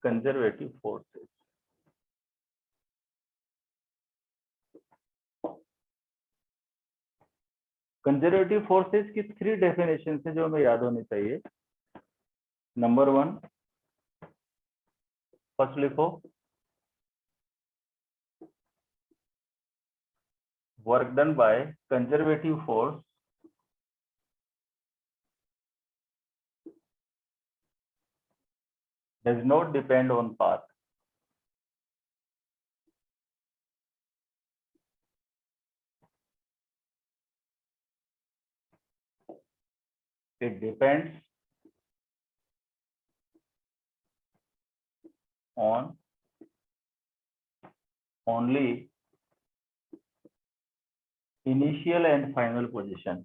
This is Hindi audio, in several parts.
Conservative forces. कंजर्वेटिव फोर्सेस की 3 डेफिनेशन है जो हमें याद होनी चाहिए। नंबर 1, फर्स्ट लिखो, work done by conservative force does not depend on path. It depends on only initial and final position.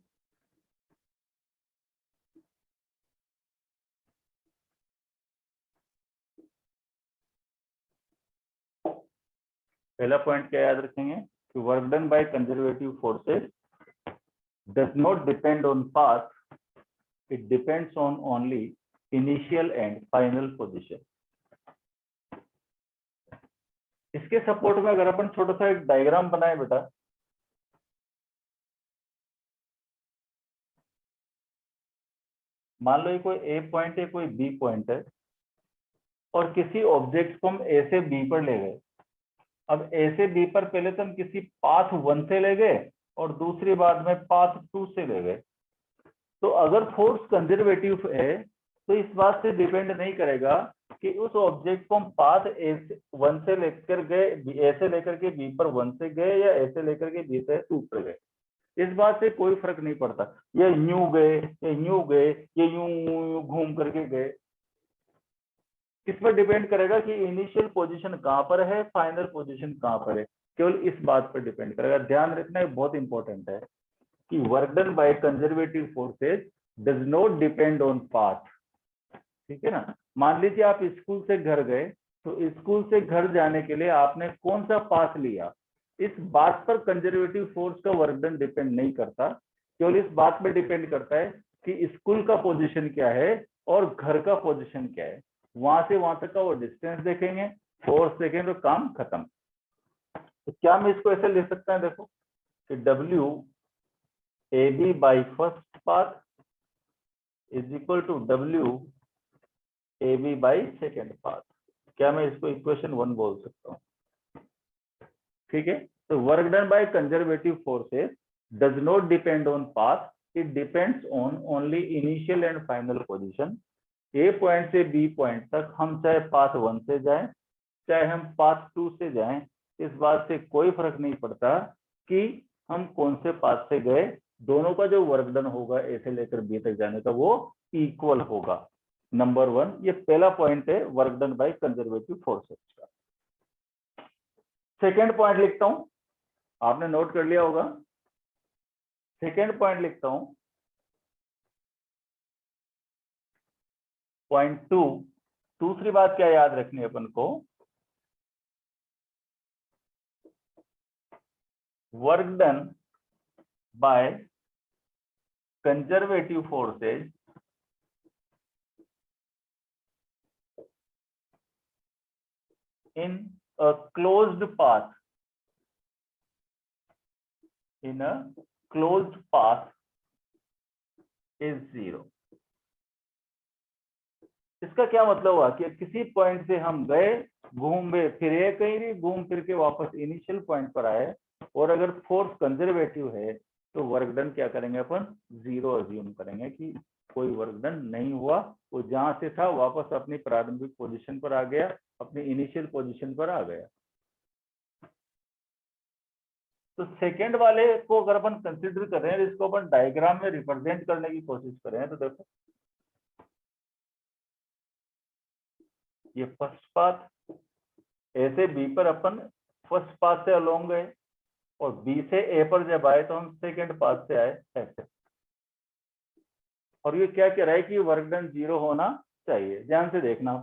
पहला पॉइंट क्या याद रखेंगे कि work done by conservative forces does not depend on path, it depends on only initial and final position. इसके सपोर्ट में अगर अपन छोटा सा एक डायग्राम बनाए बेटा, मान लो ये कोई ए पॉइंट है, कोई बी पॉइंट है, और किसी ऑब्जेक्ट को हम ए से बी पर ले गए। अब ए से बी पर पहले तो हम किसी पाथ 1 से ले गए और दूसरी बार में पाथ 2 से ले गए। तो अगर फोर्स कंजर्वेटिव है तो इस बात से डिपेंड नहीं करेगा कि उस ऑब्जेक्ट को हम पाथ ए से 1 से लेकर गए, ए से लेकर के बी पर 1 से गए या ए से लेकर के बी से 2 पर गए, इस बात से कोई फर्क नहीं पड़ता। ये यूं गए, ये यूं गए, ये यूं घूम करके गए, किस पर डिपेंड करेगा कि इनिशियल पोजीशन कहां पर है, फाइनल पोजीशन कहां पर है, केवल इस बात पर डिपेंड करेगा। ध्यान रखना है, बहुत इंपॉर्टेंट है कि work done by conservative forces does not depend on path. ठीक है ना। मान लीजिए आप स्कूल से घर गए, तो स्कूल से घर जाने के लिए आपने कौन सा पाथ लिया, इस बात पर कंजर्वेटिव फोर्स का वर्क डन डिपेंड नहीं करता, केवल इस बात पर डिपेंड करता है कि स्कूल का पोजीशन क्या है और घर का पोजीशन क्या है। वहां से वहां तक का वो डिस्टेंस देखेंगे, फोर्स देखेंगे तो काम खत्म। तो क्या मैं इसको ऐसे ले सकता हूं, देखो कि W A B by first path is equal to W A B by second path. क्या मैं इसको इक्वेशन 1 बोल सकता हूँ? ठीक है। तो work done by conservative forces does not depend on path, it depends on only initial and final position. A point से बी पॉइंट तक हम चाहे पाथ 1 से जाएं, चाहे हम पाथ 2 से जाएं, इस बात से कोई फर्क नहीं पड़ता कि हम कौन से पाथ से गए, दोनों का जो वर्क डन होगा ए से लेकर बी तक जाने का वो इक्वल होगा। नंबर 1, ये पहला पॉइंट है work done by conservative forces का। सेकेंड पॉइंट लिखता हूं, आपने नोट कर लिया होगा। सेकेंड पॉइंट लिखता हूं, पॉइंट 2। दूसरी बात क्या याद रखनी है अपन को, work done by conservative forces in a closed path, in a closed path is 0। इसका क्या मतलब हुआ कि किसी पॉइंट से हम गए, घूमे फिरे, कहीं भी घूम फिर के वापस इनिशियल पॉइंट पर आए, और अगर फोर्स कंजर्वेटिव है तो वर्क डन क्या करेंगे अपन, 0 अज्यूम करेंगे कि कोई वर्क डन नहीं हुआ, वो जहां से था वापस अपनी प्रारंभिक पोजीशन पर आ गया, अपनी इनिशियल पोजीशन पर आ गया। तो सेकेंड वाले को अगर अपन कंसिडर कर रहे हैं, इसको अपन डायग्राम में रिप्रेजेंट करने की कोशिश करें, तो देखो ये फर्स्ट पाथ, ए से बी पर अपन फर्स्ट पाथ से अलोंग गए, और बी से ए पर जब आए तो हम सेकेंड पाथ से आए ऐसे। और ये क्या कह रहा है कि वर्क डन 0 होना चाहिए। ध्यान से देखना,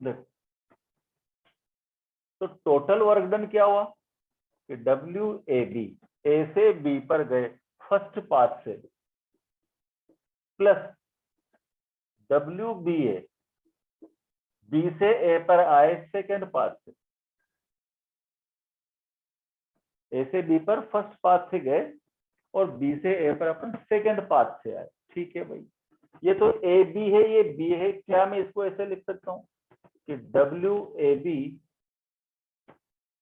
देखो तो टोटल वर्क डन क्या हुआ कि डब्ल्यू ए बी, ए से बी पर गए फर्स्ट पाथ से, प्लस डब्ल्यू बी ए, बी से ए पर आए सेकेंड पाथ से, ए से बी पर फर्स्ट पाथ से गए और बी से ए पर अपन सेकेंड पाथ से आए। ठीक है भाई, ये तो ए बी है, ये बी है, क्या मैं इसको ऐसे लिख सकता हूँ कि W A B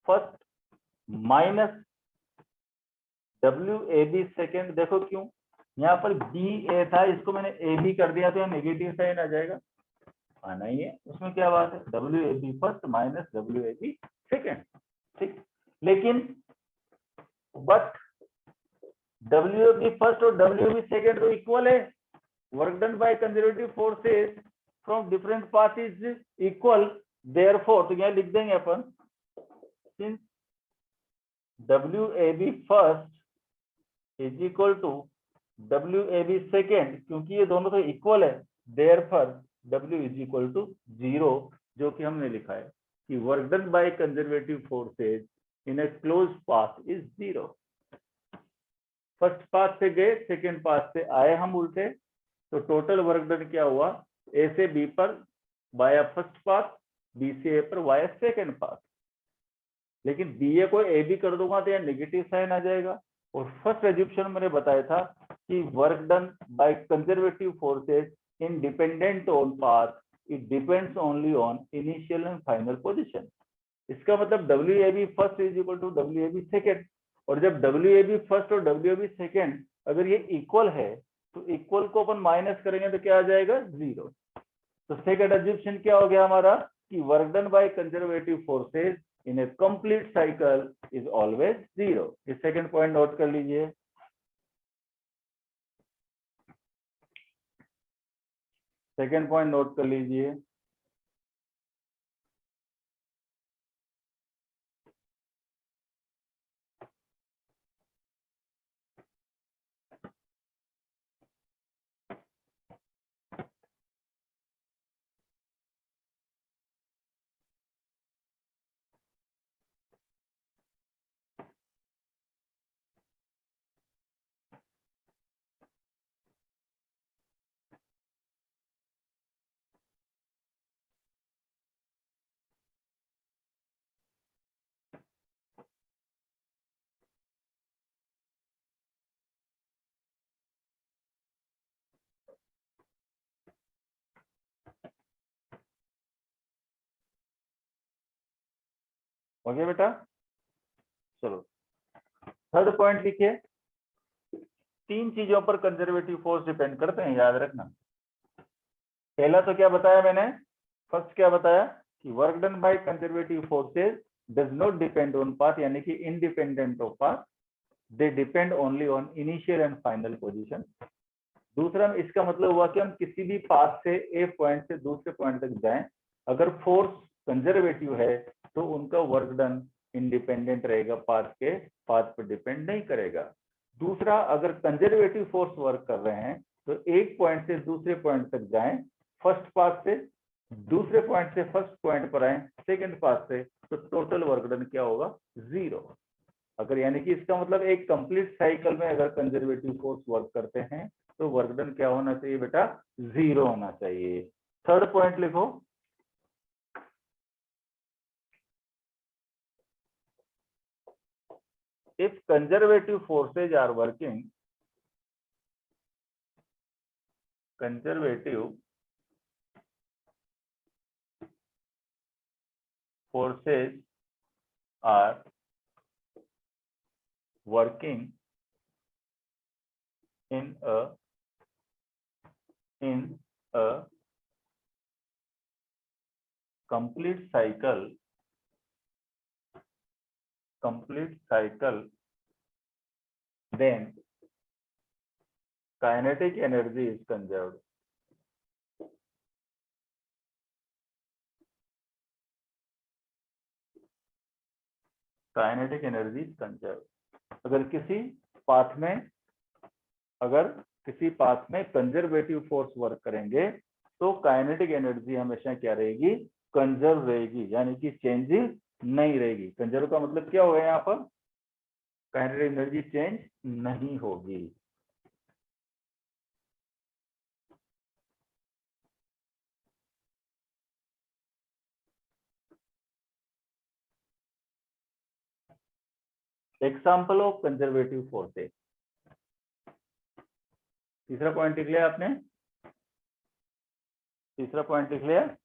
first minus W A B second. देखो क्यों, यहाँ पर बी ए था, इसको मैंने ए बी कर दिया तो नेगेटिव साइन आ जाएगा, आना ही है, उसमें क्या बात है, W A B first minus W A B second. ठीक, लेकिन but W A B first और डब्ल्यू ए बी सेकेंड तो इक्वल है, work done by conservative forces from different path is equal, therefore तो यहाँ लिख देंगे अपन, since W A B first is equal to W A B second, क्योंकि ये दोनों तो इक्वल है, therefore W is equal to 0, जो कि हमने लिखा है कि work done by conservative forces in A close path is 0। First path से गए, सेकेंड पाथ से आए हम उल्टे, तो टोटल वर्क डन क्या हुआ, ए से बी पर वाया फर्स्ट पाथ, बी से ए पर वाया सेकेंड पाथ। लेकिन बी ए को ए बी कर दूंगा तो यह नेगेटिव साइन आ जाएगा। और फर्स्ट एज्यूप्शन मैंने बताया था कि work done by conservative forces independent on path, it depends only on initial and final position। इसका मतलब WAB first is equal to WAB second, और जब WAB फर्स्ट और WAB सेकेंड अगर ये इक्वल है तो इक्वल को अपन माइनस करेंगे तो क्या आ जाएगा, 0। तो सेकेंड एज्यूप्शन क्या हो गया हमारा कि work done by conservative forces in A complete cycle is always 0। इस सेकेंड पॉइंट नोट कर लीजिए। सेकेंड पॉइंट नोट कर लीजिए। ओके बेटा, चलो थर्ड पॉइंट लिखिए। 3 चीजों पर कंजर्वेटिव फोर्स डिपेंड करते हैं, याद रखना। पहला तो क्या बताया मैंने, फर्स्ट क्या बताया कि work done by conservative forces does not depend on path, यानी कि independent of path, they depend only on initial and final position. दूसरा, इसका मतलब हुआ कि हम किसी भी पाथ से ए पॉइंट से दूसरे पॉइंट तक जाएं, अगर फोर्स कंजर्वेटिव है तो उनका वर्क डन इंडिपेंडेंट रहेगा, पाथ पर डिपेंड नहीं करेगा। दूसरा, अगर कंजर्वेटिव फोर्स वर्क कर रहे हैं तो एक पॉइंट से दूसरे पॉइंट तक जाएं, फर्स्ट पाथ से दूसरे पॉइंट से फर्स्ट पॉइंट पर आए सेकंड पाथ से, तो टोटल वर्क डन क्या होगा, 0। अगर यानी कि इसका मतलब एक कंप्लीट साइकिल में अगर कंजर्वेटिव फोर्स वर्क करते हैं तो वर्क डन क्या होना चाहिए बेटा, 0 होना चाहिए। थर्ड पॉइंट लिखो, if conservative forces are working, conservative forces are working in a complete cycle, then kinetic energy is conserved। Kinetic energy conserve. अगर किसी पाथ में कंजर्वेटिव फोर्स वर्क करेंगे तो काइनेटिक एनर्जी हमेशा क्या रहेगी, कंजर्व रहेगी, यानी कि चेंज नहीं रहेगी। कंजर्व का मतलब क्या होगा, यहाँ पर काइनेटिक एनर्जी चेंज नहीं होगी। Example of conservative forces. तीसरा पॉइंट लिख लिया आपने, तीसरा पॉइंट लिख लिया।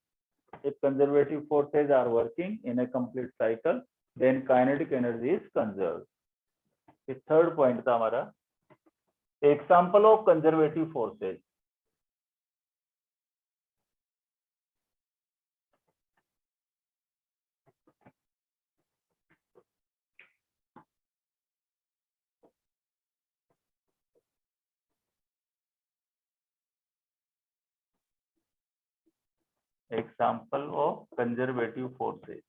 If conservative forces are working in a complete cycle, then kinetic energy is conserved. ये थर्ड पॉइंट था हमारा, example of conservative forces. Example of conservative forces.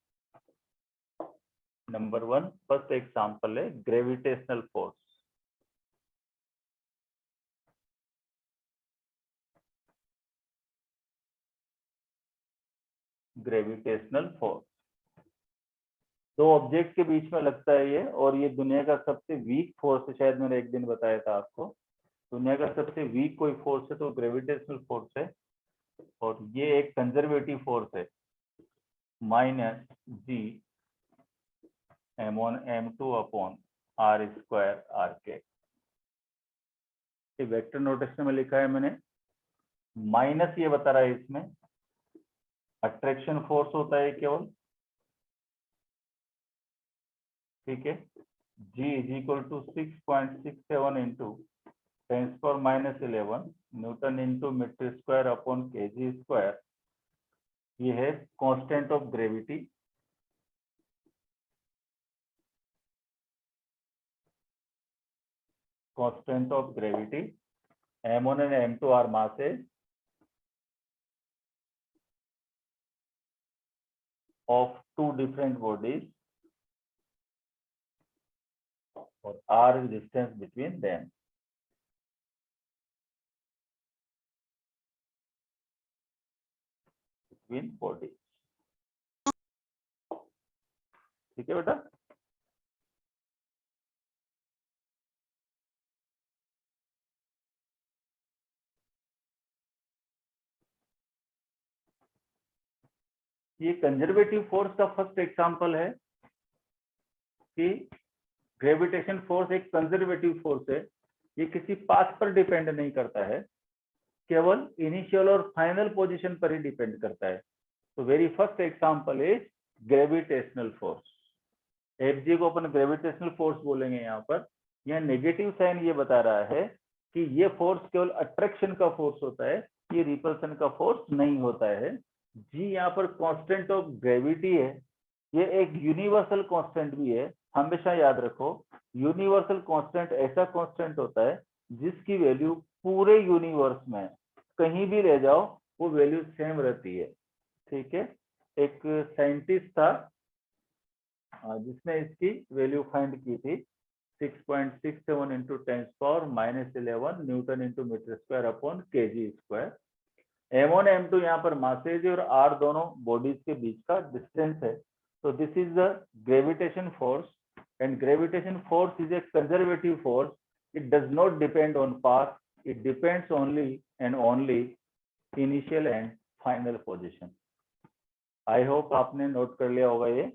Number 1, first example है gravitational force. ग्रेविटेशनल फोर्स, दो ऑब्जेक्ट के बीच में लगता है ये, और ये दुनिया का सबसे वीक फोर्स है। शायद मैंने एक दिन बताया था आपको, दुनिया का सबसे वीक कोई फोर्स है तो ग्रेविटेशनल फोर्स है। और ये एक कंजर्वेटिव फोर्स है, माइनस जी m1 m2 upon r square r के। ये वेक्टर नोटेशन में लिखा है मैंने। माइनस ये बता रहा है इसमें अट्रैक्शन फोर्स होता है केवल, ठीक है। G is equal to 6.67 into 10⁻11 newton into metre square upon kg square. ये है constant of gravity. Constant of gravity, m1 and m2 are masses of two different bodies, और r is distance between them. Between bodies, ठीक है बेटा। ये कंजर्वेटिव फोर्स का फर्स्ट एग्जांपल है कि ग्रेविटेशन फोर्स एक कंजर्वेटिव फोर्स है। ये किसी पाथ पर डिपेंड नहीं करता है, केवल इनिशियल और फाइनल पोजीशन पर ही डिपेंड करता है। तो very first example is gravitational force. Fg को अपन ग्रेविटेशनल फोर्स बोलेंगे। यहाँ पर यह नेगेटिव साइन ये बता रहा है कि ये फोर्स केवल अट्रैक्शन का फोर्स होता है, ये रिपल्सन का फोर्स नहीं होता है। जी यहाँ पर कांस्टेंट ऑफ ग्रेविटी है, ये एक यूनिवर्सल कांस्टेंट भी है। हमेशा याद रखो, यूनिवर्सल कांस्टेंट ऐसा कांस्टेंट होता है जिसकी वैल्यू पूरे यूनिवर्स में कहीं भी ले जाओ वो वैल्यू सेम रहती है, ठीक है। एक साइंटिस्ट था जिसने इसकी वैल्यू फाइंड की थी, 6.67 into 10⁻11 newton into metre square upon kg square. m1 m2 यहाँ पर मासेज और r दोनों बॉडीज के बीच का डिस्टेंस है। तो this is the gravitation force, and gravitation force is a conservative force. It does not depend on path, it depends only and only initial and final position. I hope आपने नोट कर लिया होगा ये,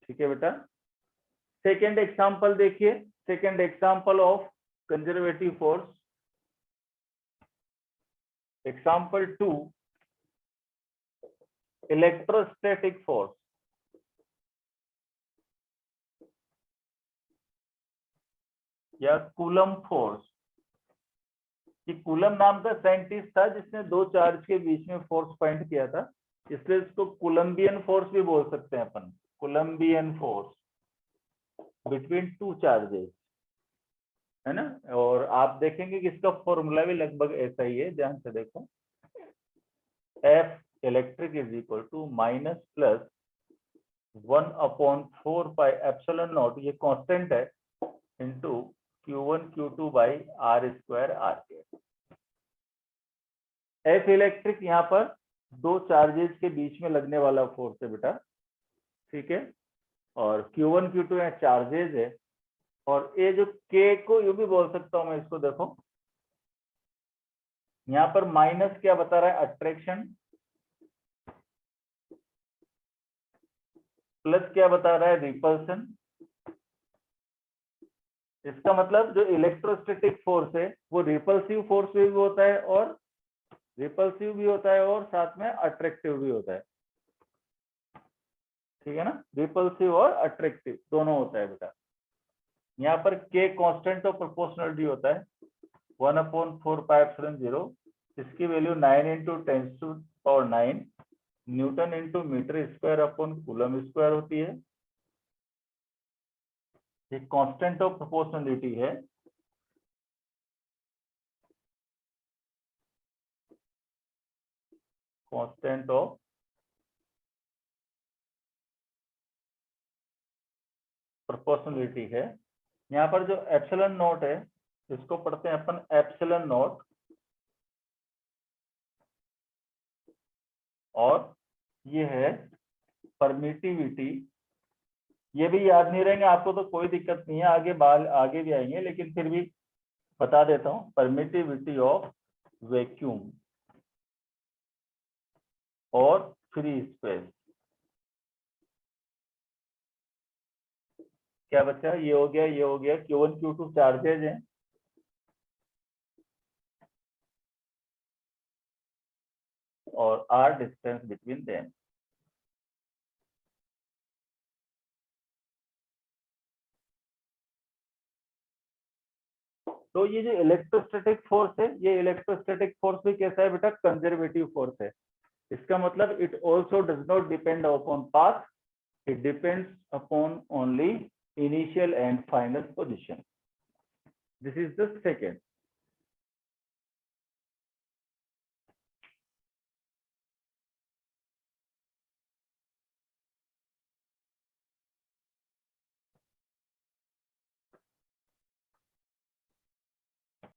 ठीक है बेटा। सेकेंड एग्जाम्पल देखिए, second example of conservative force, example 2, electrostatic force. या कूलम फोर्स। ये कूलम नाम का साइंटिस्ट था जिसने दो चार्ज के बीच में फोर्स फाइंड किया था, इसलिए इसको कोलंबियन फोर्स भी बोल सकते हैं अपन, Coulombian force between two charges, है ना। और आप देखेंगे कि इसका फॉर्मूला भी लगभग ऐसा ही है, ध्यान से देखो। F electric is equal to minus plus 1/4πε0, ये कांस्टेंट है, into Q1 Q2 by R square R के। F इलेक्ट्रिक यहाँ पर दो चार्जेस के बीच में लगने वाला फोर्स है बेटा, ठीक है। और Q1 Q2 यहाँ चार्जेस है, और ये जो K को यूं भी बोल सकता हूं मैं इसको, देखो यहाँ पर माइनस क्या बता रहा है, अट्रैक्शन, प्लस क्या बता रहा है, रिपल्सन। इसका मतलब जो इलेक्ट्रोस्टैटिक फोर्स है वो रिपल्सिव फोर्स भी होता है और साथ में अट्रैक्टिव भी होता है, ठीक है ना। रिपल्सिव और अट्रैक्टिव दोनों होता है बेटा। यहाँ पर k कांस्टेंट ऑफ प्रोपोर्शनलिटी होता है 1/4πε0, इसकी value 9 × 10⁹ newton into metre square upon coulomb square होती है। ये कांस्टेंट ऑफ प्रोपोर्शनलिटी है। कांस्टेंट ऑफ प्रोपोर्शनलिटी है। यहाँ पर जो एप्सिलॉन नॉट है इसको पढ़ते हैं अपन एप्सिलॉन नॉट, और ये है परमिटिविटी। ये भी याद नहीं रहेंगे आपको तो कोई दिक्कत नहीं है, आगे भी आएंगे, लेकिन फिर भी बता देता हूँ। परमिटिविटी ऑफ वैक्यूम और फ्री स्पेस। क्या बच्चा, ये हो गया, ये हो गया। Q1 Q2 चार्जेज हैं, और R डिस्टेंस बिटवीन देम। तो ये जो इलेक्ट्रोस्टैटिक फोर्स है, ये इलेक्ट्रोस्टैटिक फोर्स भी कैसा है बेटा, कंजर्वेटिव फोर्स है। इसका मतलब it also does not depend upon path, it depends upon only initial and final position. This is the second.